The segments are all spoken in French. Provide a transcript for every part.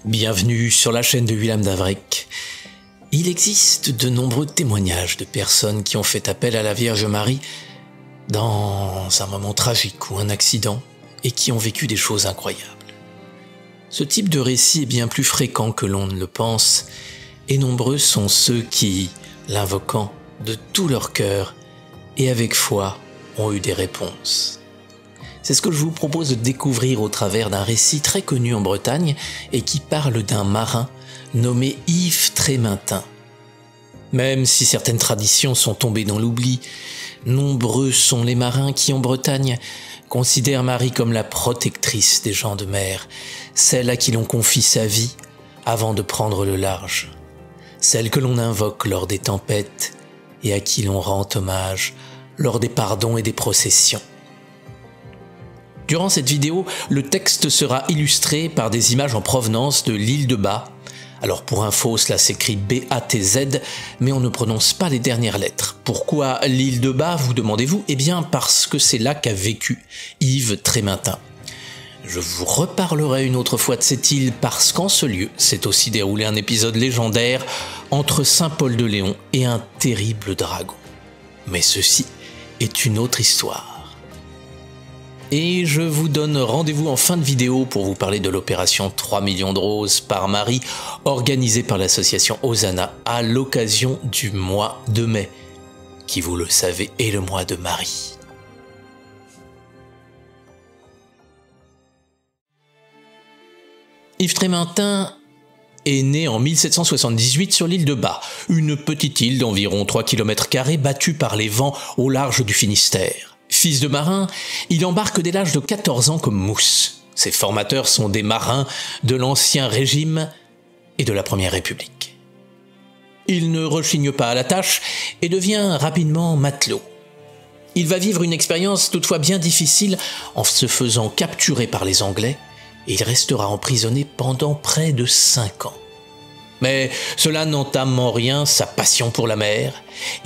Bienvenue sur la chaîne de William Davrecq. Il existe de nombreux témoignages de personnes qui ont fait appel à la Vierge Marie dans un moment tragique ou un accident et qui ont vécu des choses incroyables. Ce type de récit est bien plus fréquent que l'on ne le pense et nombreux sont ceux qui, l'invoquant de tout leur cœur et avec foi, ont eu des réponses. C'est ce que je vous propose de découvrir au travers d'un récit très connu en Bretagne et qui parle d'un marin nommé Yves Trémintin. Même si certaines traditions sont tombées dans l'oubli, nombreux sont les marins qui en Bretagne considèrent Marie comme la protectrice des gens de mer, celle à qui l'on confie sa vie avant de prendre le large, celle que l'on invoque lors des tempêtes et à qui l'on rend hommage lors des pardons et des processions. Durant cette vidéo, le texte sera illustré par des images en provenance de l'île de Bas. Alors pour info, cela s'écrit B-A-T-Z, mais on ne prononce pas les dernières lettres. Pourquoi l'île de Bas, vous demandez-vous? Eh bien parce que c'est là qu'a vécu Yves Trémintin. Je vous reparlerai une autre fois de cette île parce qu'en ce lieu s'est aussi déroulé un épisode légendaire entre Saint-Paul-de-Léon et un terrible dragon. Mais ceci est une autre histoire. Et je vous donne rendez-vous en fin de vidéo pour vous parler de l'opération 3 millions de roses par Marie, organisée par l'association Hosanna à l'occasion du mois de mai, qui, vous le savez, est le mois de Marie. Yves Trémintin est né en 1778 sur l'île de Bas, une petite île d'environ 3 km² battue par les vents au large du Finistère. Fils de marin, il embarque dès l'âge de 14 ans comme mousse. Ses formateurs sont des marins de l'Ancien Régime et de la Première République. Il ne rechigne pas à la tâche et devient rapidement matelot. Il va vivre une expérience toutefois bien difficile en se faisant capturer par les Anglais et il restera emprisonné pendant près de 5 ans. Mais cela n'entame en rien sa passion pour la mer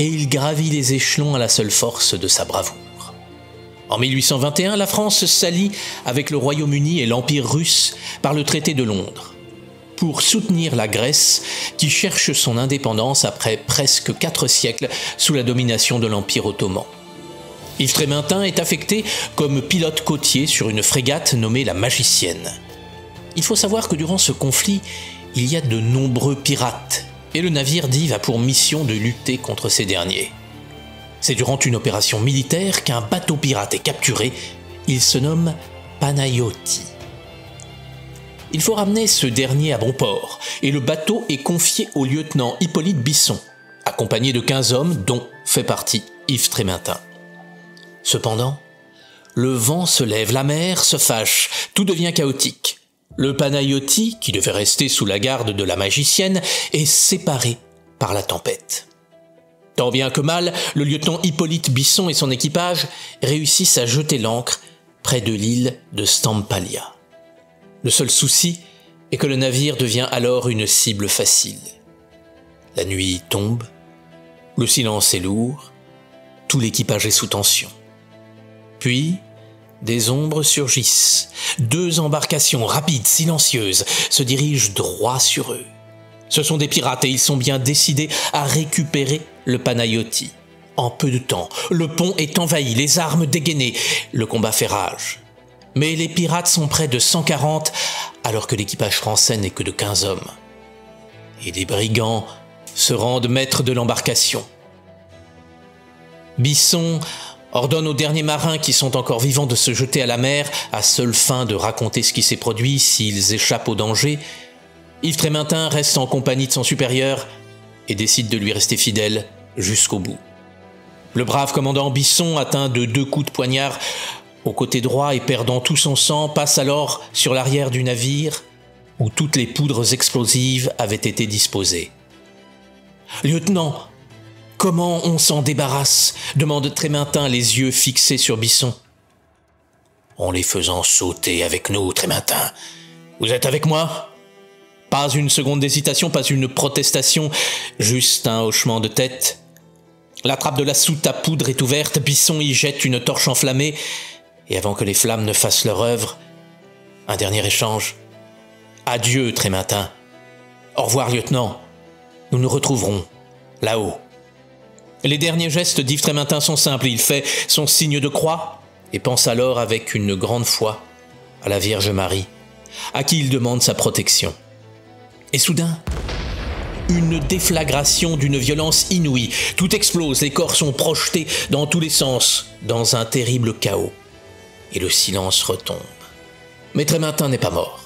et il gravit les échelons à la seule force de sa bravoure. En 1821, la France s'allie avec le Royaume-Uni et l'Empire russe par le traité de Londres pour soutenir la Grèce qui cherche son indépendance après presque 4 siècles sous la domination de l'Empire ottoman. Yves Trémintin est affecté comme pilote côtier sur une frégate nommée la Magicienne. Il faut savoir que durant ce conflit, il y a de nombreux pirates et le navire d'Yves a pour mission de lutter contre ces derniers. C'est durant une opération militaire qu'un bateau pirate est capturé. Il se nomme Panayoti. Il faut ramener ce dernier à bon port et le bateau est confié au lieutenant Hippolyte Bisson, accompagné de 15 hommes dont fait partie Yves Trémintin. Cependant, le vent se lève, la mer se fâche, tout devient chaotique. Le Panayoti, qui devait rester sous la garde de la Magicienne, est séparé par la tempête. Tant bien que mal, le lieutenant Hippolyte Bisson et son équipage réussissent à jeter l'ancre près de l'île de Stampalia. Le seul souci est que le navire devient alors une cible facile. La nuit tombe, le silence est lourd, tout l'équipage est sous tension. Puis, des ombres surgissent. 2 embarcations rapides, silencieuses, se dirigent droit sur eux. Ce sont des pirates et ils sont bien décidés à récupérer le Panayoti. En peu de temps, le pont est envahi, les armes dégainées, le combat fait rage. Mais les pirates sont près de 140 alors que l'équipage français n'est que de 15 hommes. Et les brigands se rendent maîtres de l'embarcation. Bisson ordonne aux derniers marins qui sont encore vivants de se jeter à la mer à seule fin de raconter ce qui s'est produit s'ils échappent au danger. Yves Trémintin reste en compagnie de son supérieur et décide de lui rester fidèle jusqu'au bout. Le brave commandant Bisson, atteint de 2 coups de poignard au côté droit et perdant tout son sang, passe alors sur l'arrière du navire où toutes les poudres explosives avaient été disposées. « Lieutenant, comment on s'en débarrasse ?» demande Trémintin, les yeux fixés sur Bisson. « En les faisant sauter avec nous, Trémintin. Vous êtes avec moi ?» Pas une seconde d'hésitation, pas une protestation, juste un hochement de tête. La trappe de la soute à poudre est ouverte, Bisson y jette une torche enflammée, et avant que les flammes ne fassent leur œuvre, un dernier échange. Adieu, Trémintin. Au revoir, lieutenant. Nous nous retrouverons là-haut. Les derniers gestes d'Yves Trémintin sont simples. Il fait son signe de croix et pense alors avec une grande foi à la Vierge Marie, à qui il demande sa protection. Et soudain, une déflagration d'une violence inouïe. Tout explose, les corps sont projetés dans tous les sens, dans un terrible chaos. Et le silence retombe. Mais Trémintin n'est pas mort.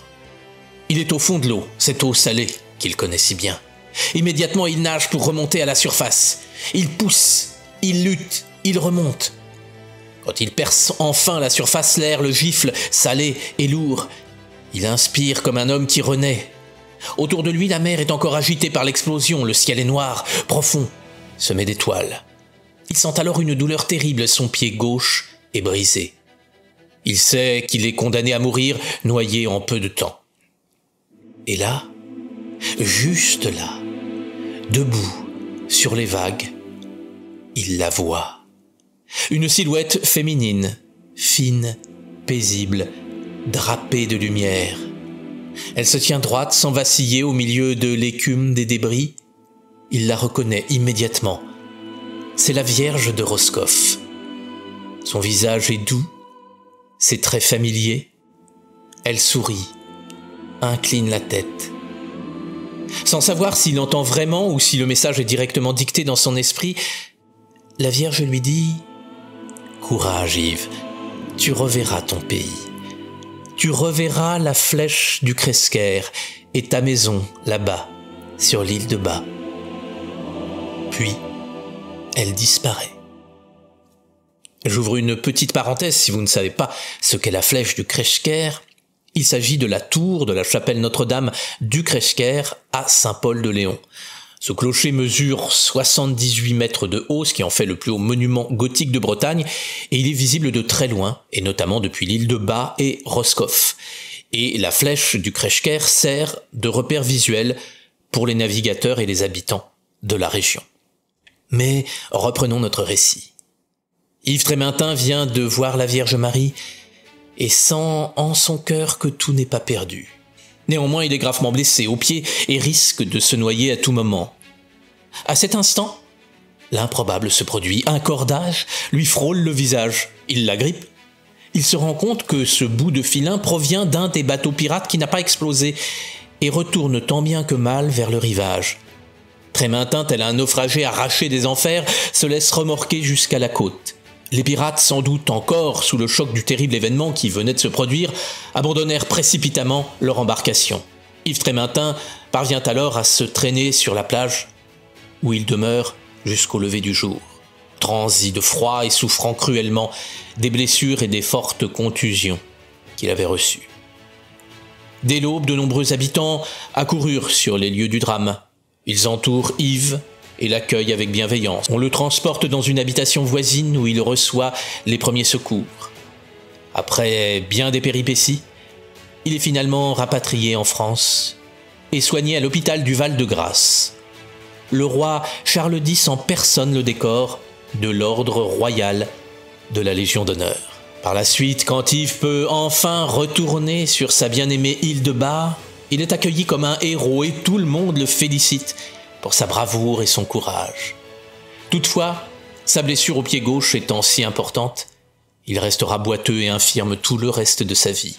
Il est au fond de l'eau, cette eau salée qu'il connaît si bien. Immédiatement, il nage pour remonter à la surface. Il pousse, il lutte, il remonte. Quand il perce enfin la surface, l'air le gifle, salé et lourd. Il inspire comme un homme qui renaît. Autour de lui, la mer est encore agitée par l'explosion, le ciel est noir, profond, semé d'étoiles. Il sent alors une douleur terrible, son pied gauche est brisé. Il sait qu'il est condamné à mourir, noyé en peu de temps. Et là, juste là, debout, sur les vagues, il la voit. Une silhouette féminine, fine, paisible, drapée de lumière. Elle se tient droite sans vaciller au milieu de l'écume des débris. Il la reconnaît immédiatement. C'est la Vierge de Roscoff. Son visage est doux, ses traits familiers. Elle sourit, incline la tête. Sans savoir s'il entend vraiment ou si le message est directement dicté dans son esprit, la Vierge lui dit « Courage, Yves, tu reverras ton pays. Tu reverras la flèche du Cresquer et ta maison là-bas, sur l'île de Bas. » Puis, elle disparaît. J'ouvre une petite parenthèse si vous ne savez pas ce qu'est la flèche du Cresquer. Il s'agit de la tour de la chapelle Notre-Dame du Cresquer à Saint-Paul-de-Léon. Ce clocher mesure 78 mètres de haut, ce qui en fait le plus haut monument gothique de Bretagne, et il est visible de très loin, et notamment depuis l'île de Bas et Roscoff. Et la flèche du Cresquer sert de repère visuel pour les navigateurs et les habitants de la région. Mais reprenons notre récit. Yves Trémintin vient de voir la Vierge Marie et sent en son cœur que tout n'est pas perdu. Néanmoins, il est gravement blessé aux pieds et risque de se noyer à tout moment. À cet instant, l'improbable se produit. Un cordage lui frôle le visage. Il l'agrippe. Il se rend compte que ce bout de filin provient d'un des bateaux pirates qui n'a pas explosé et retourne tant bien que mal vers le rivage. Trémintin, tel un naufragé arraché des enfers, se laisse remorquer jusqu'à la côte. Les pirates, sans doute encore sous le choc du terrible événement qui venait de se produire, abandonnèrent précipitamment leur embarcation. Yves Trémintin parvient alors à se traîner sur la plage, où il demeure jusqu'au lever du jour, transi de froid et souffrant cruellement des blessures et des fortes contusions qu'il avait reçues. Dès l'aube, de nombreux habitants accoururent sur les lieux du drame. Ils entourent Yves et l'accueillent avec bienveillance. On le transporte dans une habitation voisine où il reçoit les premiers secours. Après bien des péripéties, il est finalement rapatrié en France et soigné à l'hôpital du Val-de-Grâce. Le roi Charles X en personne le décore de l'ordre royal de la Légion d'honneur. Par la suite, quand Yves peut enfin retourner sur sa bien-aimée île de Bas, il est accueilli comme un héros et tout le monde le félicite pour sa bravoure et son courage. Toutefois, sa blessure au pied gauche étant si importante, il restera boiteux et infirme tout le reste de sa vie.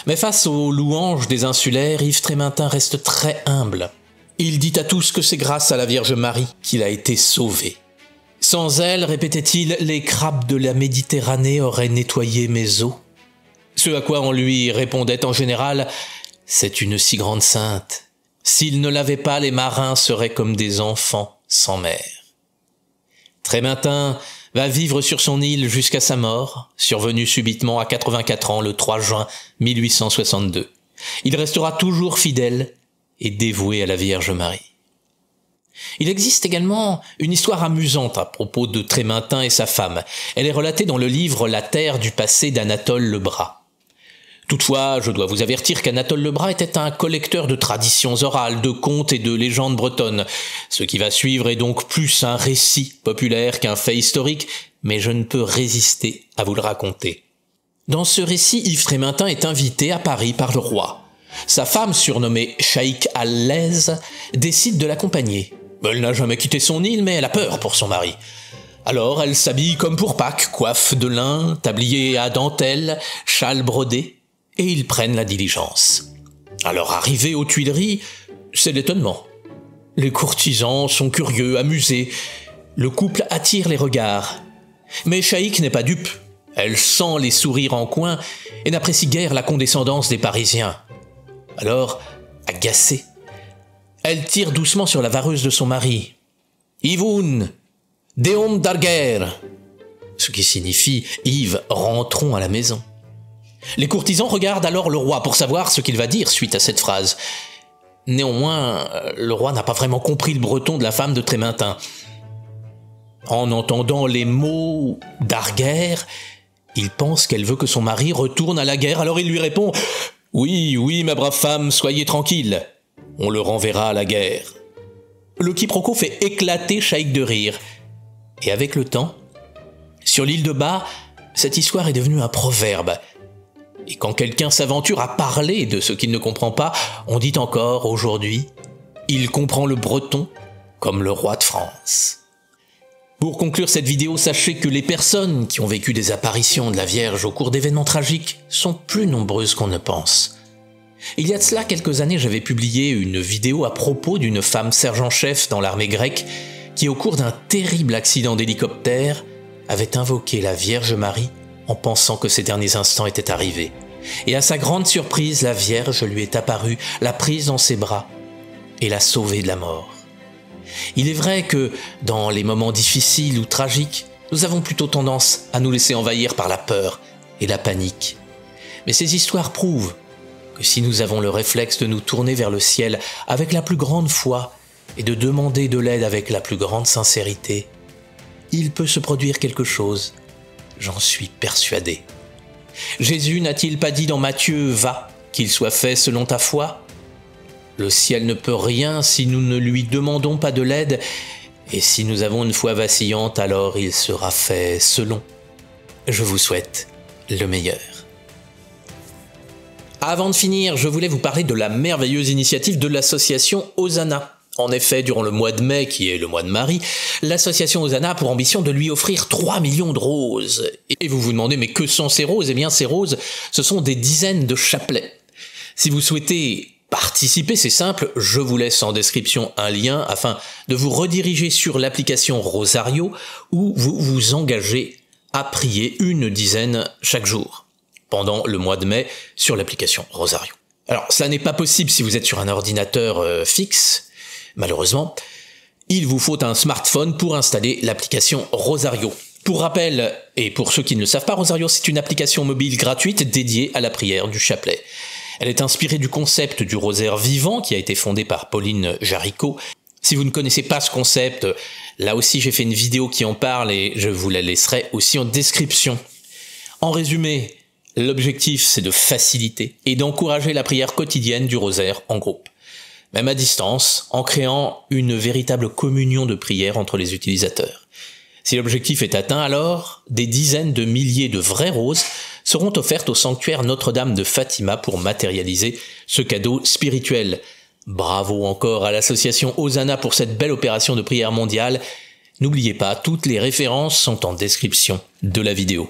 Mais face aux louanges des insulaires, Yves Trémintin reste très humble. Il dit à tous que c'est grâce à la Vierge Marie qu'il a été sauvé. Sans elle, répétait-il, les crabes de la Méditerranée auraient nettoyé mes eaux. Ce à quoi on lui répondait en général, c'est une si grande sainte. S'il ne l'avait pas, les marins seraient comme des enfants sans mère. Trémintin va vivre sur son île jusqu'à sa mort, survenue subitement à 84 ans le 3 juin 1862. Il restera toujours fidèle et dévoué à la Vierge Marie. Il existe également une histoire amusante à propos de Trémintin et sa femme. Elle est relatée dans le livre La Terre du passé d'Anatole Lebras. Toutefois, je dois vous avertir qu'Anatole Lebras était un collecteur de traditions orales, de contes et de légendes bretonnes. Ce qui va suivre est donc plus un récit populaire qu'un fait historique, mais je ne peux résister à vous le raconter. Dans ce récit, Yves Trémintin est invité à Paris par le roi. Sa femme, surnommée Shaikh al-Laise, décide de l'accompagner. Elle n'a jamais quitté son île, mais elle a peur pour son mari. Alors elle s'habille comme pour Pâques, coiffe de lin, tablier à dentelle, châle brodé, et ils prennent la diligence. Alors arrivés aux Tuileries, c'est l'étonnement. Les courtisans sont curieux, amusés. Le couple attire les regards. Mais Shaikh n'est pas dupe. Elle sent les sourires en coin et n'apprécie guère la condescendance des Parisiens. Alors, agacée, elle tire doucement sur la vareuse de son mari. « Yvoun, deom darger » ce qui signifie « Yves, rentrons à la maison ». Les courtisans regardent alors le roi pour savoir ce qu'il va dire suite à cette phrase. Néanmoins, le roi n'a pas vraiment compris le breton de la femme de Trémintin. En entendant les mots « d'arguer », il pense qu'elle veut que son mari retourne à la guerre, alors il lui répond « Oui, oui, ma brave femme, soyez tranquille, on le renverra à la guerre. » Le quiproquo fait éclater Shaikh de rire. Et avec le temps, sur l'île de Bas, cette histoire est devenue un proverbe. Et quand quelqu'un s'aventure à parler de ce qu'il ne comprend pas, on dit encore aujourd'hui « Il comprend le breton comme le roi de France ». Pour conclure cette vidéo, sachez que les personnes qui ont vécu des apparitions de la Vierge au cours d'événements tragiques sont plus nombreuses qu'on ne pense. Il y a de cela quelques années, j'avais publié une vidéo à propos d'une femme sergent-chef dans l'armée grecque qui, au cours d'un terrible accident d'hélicoptère, avait invoqué la Vierge Marie en pensant que ses derniers instants étaient arrivés. Et à sa grande surprise, la Vierge lui est apparue, l'a prise dans ses bras et l'a sauvée de la mort. Il est vrai que, dans les moments difficiles ou tragiques, nous avons plutôt tendance à nous laisser envahir par la peur et la panique. Mais ces histoires prouvent que si nous avons le réflexe de nous tourner vers le ciel avec la plus grande foi et de demander de l'aide avec la plus grande sincérité, il peut se produire quelque chose, j'en suis persuadé. Jésus n'a-t-il pas dit dans Matthieu « Va, qu'il soit fait selon ta foi » ? Le ciel ne peut rien si nous ne lui demandons pas de l'aide, et si nous avons une foi vacillante, alors il sera fait selon. Je vous souhaite le meilleur. Avant de finir, je voulais vous parler de la merveilleuse initiative de l'association Hosanna. En effet, durant le mois de mai, qui est le mois de Marie, l'association Hosanna a pour ambition de lui offrir 3 millions de roses. Et vous vous demandez, mais que sont ces roses ? Eh bien, ces roses, ce sont des dizaines de chapelets. Si vous souhaitez participer, c'est simple, je vous laisse en description un lien afin de vous rediriger sur l'application Rosario où vous vous engagez à prier une dizaine chaque jour pendant le mois de mai sur l'application Rosario. Alors, ça n'est pas possible si vous êtes sur un ordinateur fixe, malheureusement. Il vous faut un smartphone pour installer l'application Rosario. Pour rappel, et pour ceux qui ne le savent pas, Rosario, c'est une application mobile gratuite dédiée à la prière du chapelet. Elle est inspirée du concept du rosaire vivant qui a été fondé par Pauline Jaricot. Si vous ne connaissez pas ce concept, là aussi j'ai fait une vidéo qui en parle et je vous la laisserai aussi en description. En résumé, l'objectif c'est de faciliter et d'encourager la prière quotidienne du rosaire en groupe, même à distance, en créant une véritable communion de prière entre les utilisateurs. Si l'objectif est atteint, alors des dizaines de milliers de vraies roses seront offertes au sanctuaire Notre-Dame de Fatima pour matérialiser ce cadeau spirituel. Bravo encore à l'association Hosanna pour cette belle opération de prière mondiale. N'oubliez pas, toutes les références sont en description de la vidéo.